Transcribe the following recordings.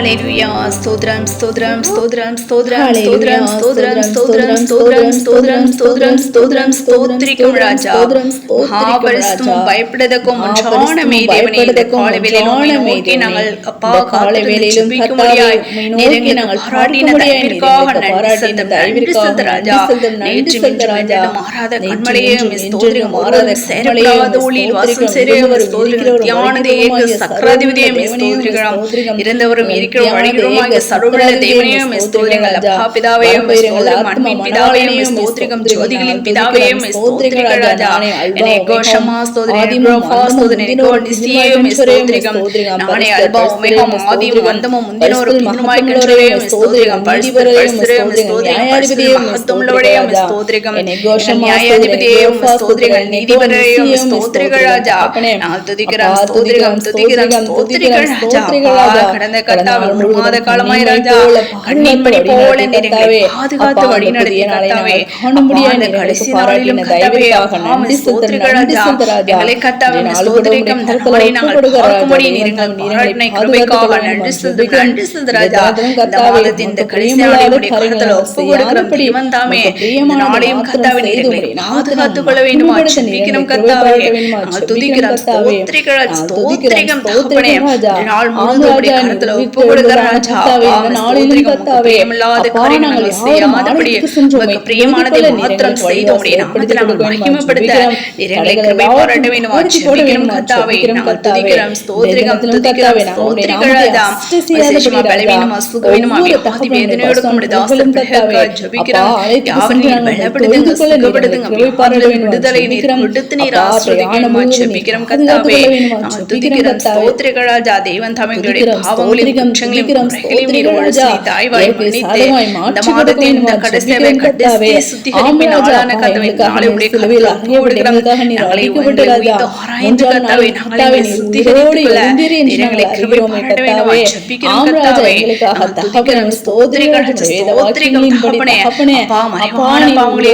ஹalleluya ஸ்தோத்திரம் ஸ்தோத்திரம் ஸ்தோத்திரம் ஸ்தோத்திரம் ஸ்தோத்திரம் ஸ்தோத்திரம் ஸ்தோத்திரம் ஸ்தோத்திரம் ஸ்தோத்திரம் ஸ்தோத்திரம் ஸ்தோத்திரம் ஸ்தோத்திரிக்கும் ராஜா மகாபரிசுத்தமும் பயப்படதக்கும் ஒன்றானமே தேவனே இந்த காலை வேளையிலும் நாங்கள் அப்பா காலை வேளையிலும் ஜெபிக்கும்படியாய் நெருங்கி நாங்கள் பாராட்டின தயவிற்காக நன்றி செலுத்த ராஜா நேற்று ராஜா மாறாத கண்மலையே ஸ்தோத்திரம் மாறாத சேரப்படாத ஒளியில் வாசம் செய்யும் ஸ்தோத்திரம் தியானதே சக்கராதிபதியே ஸ்தோத்திரிக்கிறோம் இறந்தவரும் இருக்கிற வழிகளுமாகிய சர்வவல்ல தேவனையும் ஸ்தோத்திரங்கள் அப்பா பிதாவே ஸ்தோத்திரம் அன்பின் பிதாவே ஸ்தோத்திரம் ஜோதிகளின் பிதாவே ஸ்தோத்திரங்கள் ராஜா அநேகோஷமா ஸ்தோத்திரம் ரோஃபா ஸ்தோத்திரம் நிசியே ஸ்தோத்திரம் நானே அல்பா ஒமேகா ஆதியும் அந்தமும் முந்தினோரும் பின்னுமாய் கன்றவே ஸ்தோத்திரம் பரிசுத்தரே ஸ்தோத்திரம் பரிசுத்தரே மகத்துவமுள்ளவரே ஸ்தோத்திரம் நியாயாதிபதியே ஸ்தோத்திரங்கள் நீதிபதியே ஸ்தோத்திரங்கள் ராஜா நான் துதிக்கிறேன் ஸ்தோத்திரம் துதிக்கிறேன் ஸ்தோத்திரங்கள் ராஜா கடந்த கர்த்தாவே ஒரு மாத காலமாய் ராஜா கண்ணீர் படி போல நிறைவே பாதுகாத்து வழி நடத்திய கர்த்தாவே காணும்படியான கடைசி நாளிலும் கர்த்தாவே நன்றி ஸ்தோத்திரங்கள் ராஜா எங்களை கர்த்தாவே ஸ்தோத்திரிக்கும் தரங்களை நாங்கள் பார்க்கும்படி நீங்கள் பாராட்டின கிருபைக்காக நன்றி செலுத்து ராஜா இந்த மாதத்தின் இந்த கடைசி நாளில் கரத்தில் ஒப்பு கொடுக்கிறோம் தேவன் தாமே இந்த நாளையும் கர்த்தாவே நீங்களை பாதுகாத்துக் கொள்ள வேண்டுமா ஜெபிக்கிறோம் கர்த்தாவே நாங்கள் துதிக்கிறோம் ஸ்தோத்திரிகள் ஸ்தோத்திரிகம் தகப்பனே நாள் முழுவதும் கரத்தில் ஒப்பு கொடுக்கிறோம் ராஜா இந்த நாளிலும் கர்த்தாவே பிரியமில்லாத காரியங்களை செய்யாதபடி உமக்கு பிரியமானதை மாத்திரம் செய்து உம்முடைய நாமத்தை நாங்கள் மகிமைப்படுத்த எங்களை கிருபை பாராட்ட வேண்டுமா ஜெபிக்கிறோம் கர்த்தாவே நாங்கள் துதிக்கிறோம் ஸ்தோத்திரிகம் துதிக்கிறோம் ஸ்தோத்திரிகள் ராஜா விசேஷமா பலவீனமா சுகவீனமா வியாதி வேதனையோடு உம்முடைய தாசன் பிள்ளைகளுக்காக ஜெபிக்கிறோம் யாவரையும் பலப்படுத்துங்க சுகப்படுத்துங்க விடுதலை நீர் விடுத்து நீர் ஆசீர்வதிக்கணுமா ஜெபிக்கிறோம் கர்த்தாவே நாங்கள் துதிக்கிறோம் ஸ்தோத்திரிகள் ராஜா தேவன் தம்முடைய பாவங்களையும் குற்றங்களையும் குறைகளையும் நீர் ஒழித்து தாய்வாய் மன்னித்து இந்த மாதத்தின் இந்த கடைசியை கடைசி சுத்திகரிப்பின் நாளான கர்த்தாவே நாளை உடைய கரத்தில் ஒப்பு கொடுக்கிறோம் நாளை உய்த்து ஆராய்ந்து கர்த்தாவே நாளை சுத்திகரித்துக்கொள்ள எங்களை கிருபை பாராட்ட வேண்டுமா ஜெபிக்கிறோம் கர்த்தாவே நாங்கள் துதிக்கிறோம் ஸ்தோத்திரிகள் ஸ்தோத்திரிகள் தகப்பனே அப்பா மறைவான பாவங்களை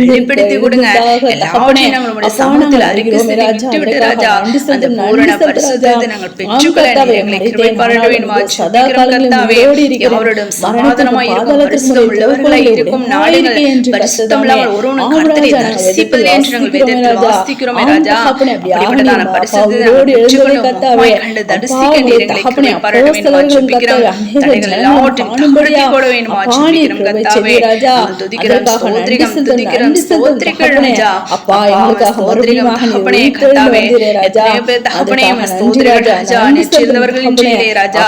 வெளிப்படுத்தி கொடுங்க எல்லாவற்றையும் நம்மளுடைய சமூகத்தில் அறிக்கை செய்து விட்டு ராஜா அந்த பூரண பரிசுத்தத்தை நாங்கள் பெற்றுக்கொள்ள எங்களை கிருபை பாராட்ட வேண்டுமா ஜெபிக்கிறோம் கர்த்தாவே யாவரோடும் சமாதானமாய் இருக்கும் பரிசுத்தம் உள்ளவர்களாய் இருக்கும் நாடுகள் பரிசுத்தம் இல்லாமல் ஒருவனும் கர்த்தரை தரிசிப்பதில்லை என்று நாங்கள் வேதத்தில் வாசிக்கிறோம் ராஜா அப்படிப்பட்டதான பரிசுத்தத்தை நாங்கள் பெற்றுக்கொள்ள கண்டு தரிசிக்க நீர் எங்களை கிருபை பாராட்ட வேண்டுமா ஜெபிக்கிறோம் தடைகள் எல்லாவற்றையும் தகர்த்தி போட வேண்டுமா ஜெபிக்கிறோம் கர்த்தாவே நாங்கள் துதிக்கிறோம் ஸ்தோத்திரிகம் துதிக்கிறோம் ஸ்தோத்திரிகள் ராஜா அப்பா எங்களுக்காக ஸ்தோத்திரிகம் தகப்பனே கர்த்தாவே எத்தனை பேர் தகப்பனே ஸ்தோத்திரிகள் ராஜா நிச்சயித்தவர்கள் இன்றையே ராஜா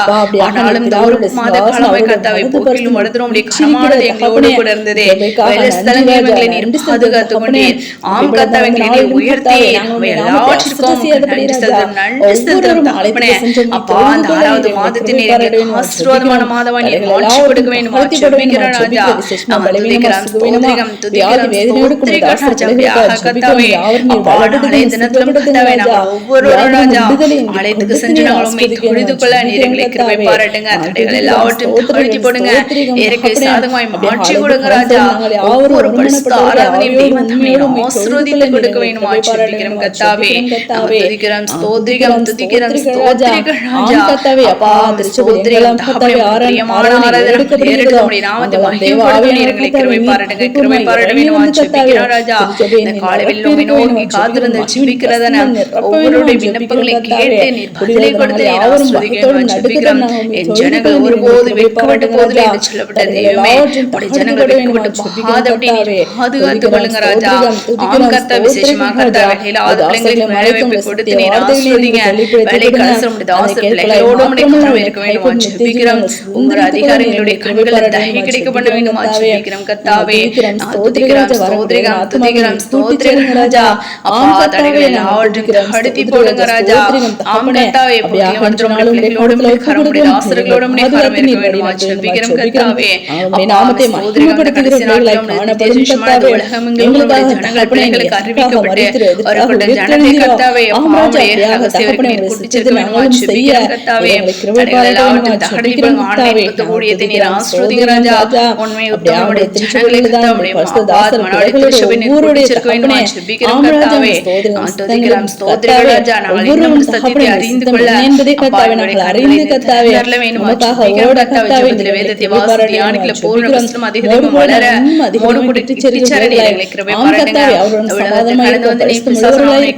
ஆனாலும் இந்த ஒரு மாத காலமாய் கர்த்தாவே போக்கிலும் வளர்த்துறோம் உடைய கரமானது எங்களோடு கூட இருந்ததே வேலை ஸ்தலங்களை நீர் பாதுகாத்துக் கொண்டீர் ஆம் கர்த்தாவே எங்களை உயர்த்தி எல்லாவற்றிற்கும் நன்றி செலுத்தும் தகப்பனே அப்பா அந்த 6வது மாதத்தின் ஆசீர்வாதமான மாதமா நீர் மாற்றி கொடுக்க வேண்டுமா ஜெபிக்கிறோம் ராஜா நாங்கள் துதிக்கிறோம் ஸ்தோத்திரிகம் துதிக்கிறோம் ஸ்தோத்திரிகள் ராஜா கர்த்தாவே அப்பா நாளை தினத்திலும் கர்த்தாவே நாங்கள் ஒவ்வொரு ராஜா ஆலயத்துக்கு சென்று நாங்கள் உம்மை தொழுது கொள்ள நீர் எங்களை கிருபை பாராட்டுங்க தடைகள் எல்லாவற்றையும் தகர்த்தி போடுங்க இயற்கை சாதகமாய் மாற்றி கொடுங்க ராஜா ஒவ்வொரு பரிசுத்த ஆராதனையும் தேவன் தம்மை ஆசீர்வதித்து கொடுக்க வேண்டுமா ஜெபிக்கிறோம் கர்த்தாவே நாங்கள் துதிக்கிறோம் ஸ்தோத்திரிகம் துதிக்கிறோம் ஸ்தோத்திரிகள் ராஜா அப்பா ஸ்தோத்திரிகம் தகப்பனே பிரியமான ஆராதனை ஏறெடுத்து உம்முடைய நாமத்தை மகிமைப்படுத்த நீர் எங்களை கிருபை பாராட்டுங்க கிருபை பாராட்ட வேண்டுமா ஜெபிக்கிறோம் ராஜா இந்த காலையில் உம்மை நோக்கி காத்திருந்து ஜெபிக்கிறதான ஒவ்வொருடைய விண்ணப்பங்களை கேட்டு நீர் பதிலை கொடுத்து நீர் ஆசீர்வதிக்க வேண்டுமா ஜெபிக்கிறோம் என் ஜனங்கள் ஒருபோது வெட்கப்பட்டு போதில்லை என்று சொல்லப்பட்ட தெய்வமே உடைய ஜனங்கள் வெட்கப்பட்டு போகாதபடி நீர் பாதுகாத்துக் கொள்ளுங்க ராஜா ஆம் கர்த்தா விசேஷமாக கர்த்தா வேலையில பிள்ளைங்களுக்கு வேலை வாய்ப்பை கொடுத்து நீர் ஆசீர்வதிங்க வேலை கலசம் உடைய தாசர் பிள்ளைகளோடு உடைய கரம் இருக்க வேண்டுமா ஜெபிக்கிறோம் உங்கள் அதிகாரிகளுடைய கண்களில் தயவு கிடைக்க பண்ண வேண்டுமா ஜெபிக்கிறோம் கர்த்தாவே நான் துதிக்கிறோம் ஸ்தோத்திரிகம் துதிக்கிறோம் ஸ்தோத்திரிகம் ராஜா அப்பா தடைகள் எல்லாவற்றையும் கடத்தி போடுங்க ராஜா ஆம் கர்த்தாவே பிள்ளைகளோடும் கரம் உடைய தாசர்களோடும் கரம் இருக்க வேண்டுமா ஜெபிக்கிறோம் கர்த்தாவே நாமத்தை மகிமைப்படுத்துகிறவர்களாய் காணப்படும் கர்த்தாவே உலகமெங்கிலும் ஜனங்கள் பிள்ளைகளுக்கு அறிவிக்கப்பட்டு அவர்களுடைய ஜனத்தை கர்த்தாவே அம்மாவுடைய சேவகனை கூட்டிச் வேண்டுமா ஜெபிக்கிறோம் கர்த்தாவே தடைகள் எல்லாவற்றையும் தகர்த்தி போடுங்க ஆன்மீக ஊழியத்தை நீர் ஆசீர்வதிங்க ராஜா உண்மை உத்தமனுடைய ஜனங்களை கர்த்தாவுடைய தாசர் மனவாளி திருச்சபை நீர் கூட்டிச் வேண்டுமா ஜெபிக்கிறோம் கர்த்தாவே நான் துதிக்கிறோம் ஸ்தோத்திரிகள் ராஜா நாங்கள் இன்னும் சத்தியத்தை அறிந்து கொள்ள என்பதை கர்த்தாவே நாங்கள் அறிந்து கர்த்தாவே அருள வேணுமா ஜெபிக்கிறோம் கர்த்தாவே. ஜெபத்திலே வேதத்தை வாசி தியானிக்கல பூர்ண வசனம் அதிகமாக வளர மோடு கூடி கிட்டிச்சரடி எங்களை கிருபை பாராட்டுங்க. உலகத்தில் கடந்து வந்து நீ பிசாசுகளை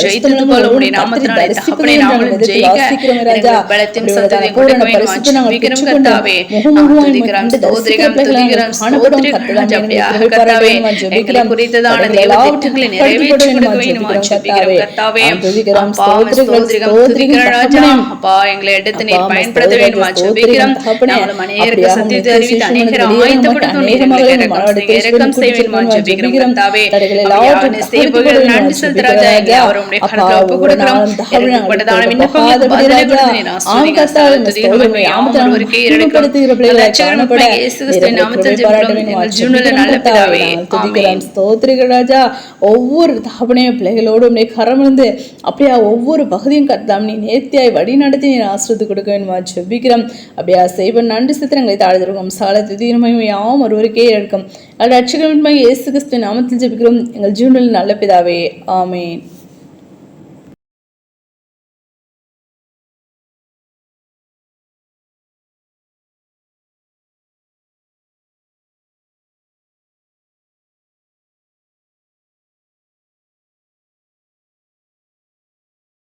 ஜெயித்தது போல உம்முடைய நாமத்தினாலே தகப்பனே நாமளும் ஜெயிக்க எங்களுக்கு பலத்தையும் சத்தத்தையும் கொடுக்க வேணுமா ஜெபிக்கிறோம் கர்த்தாவே. துதிக்கிறோம் ஸ்தோத்திரிக்கிறோம் துதிக்கிறோம் ஸ்தோத்திரிக்கிறோம் ராஜா. கர்த்தாவே எங்களை குறித்ததான தேவத்திட்டங்களை நிறைவேற்றி கொடுக்க வேணுமா ஜெபிக்கிறோம் கர்த்தாவே. அப்பா ஸ்தோத்திரிக்கிறோம் துதிக்கிறோம் ராஜா. அப்பா எங்களை எடுத்து நீர் பயன்படுத்த வேணுமா ஜெபிக்கிறோம். நாங்களும் அநேகருக்கு சத்தியத்தை அறிவித்து அநேகரை ஆயத்தப்படுத்தும் இரக்கம் செய்ய வேணுமா ஜெபிக்கிறோம் கர்த்தாவே. சேவகர்கள் நன்றி செலுத்த ராஜா. எங்களை அவருடைய கரத்துல ஒப்பு கொடுக்கிறோம். பட்டதான விண்ணப்பங்களுக்கு பதிலை கொடுத்து நீர் ஆசீர்வதிங்க. துதிக்கிறோம் யாமத்தில் ஒருவருக்கே இரக்கம் ரட்சகருமாகிய இயேசு கிறிஸ்துவின் நாமத்தில் ஜெபிக்கிறோம் எங்கள் ஜீவனில் நல்ல பிதாவே. ஆமென். ஸ்தோத்திரிகள் ராஜா. ஒவ்வொரு தகப்பனையும் பிள்ளைகளோடும் நீ கரமிருந்து அப்படியா ஒவ்வொரு பகுதியும் கர்த்தாம் நீ நேர்த்தியாய் வழி நடத்தி நீ ஆசிரியத்து கொடுக்க வேணுமா ஜெபிக்கிறோம். அப்படியா செய்வன் நன்றி சித்திரங்களை தாழ்ந்திருக்கும் சால துதிகரமையும் யாவும் ஒருவருக்கே இருக்கும் ரட்சகருமாகிய இயேசு கிறிஸ்துவின் நாமத்தில் ஜெபிக்கிறோம் எங்கள் ஜீவனில் நல்ல பிதாவே. ஆமென்.